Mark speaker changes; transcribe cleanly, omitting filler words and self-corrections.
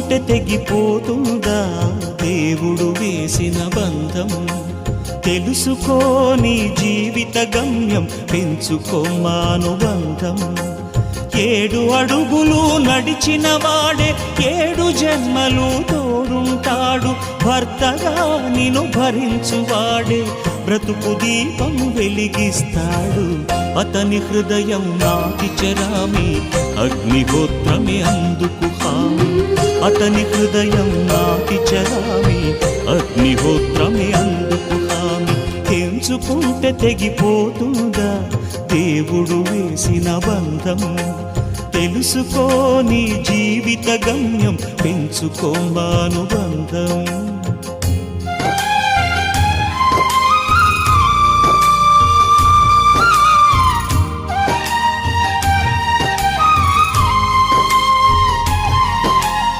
Speaker 1: తెలుసుకుంటే తెగిపోతుందా దేవుడు వేసిన బంధం? తెలుసుకోని జీవిత గమ్యం, పెంచుకోమానుబంధం. 7 అడుగులు నడిచిన వాడే 7 జన్మలు తోడుంటాడు. భర్తగా నిన్ను భరించువాడే బ్రతుకు దీపం వెలిగిస్తాడు. అతని హృదయం నాటి చెరామి, అగ్నిహోత్రమే అందుకు హామీ. అతని హృదయం నాటి చెరామి, అగ్నిహోత్రమే అందుకు హామీ. తెంచుకుంటే తెగిపోతుందా దేవుడు వేసిన బంధం? తెలుసుకోని జీవిత గమ్యం, పెంచుకోమానుబంధం.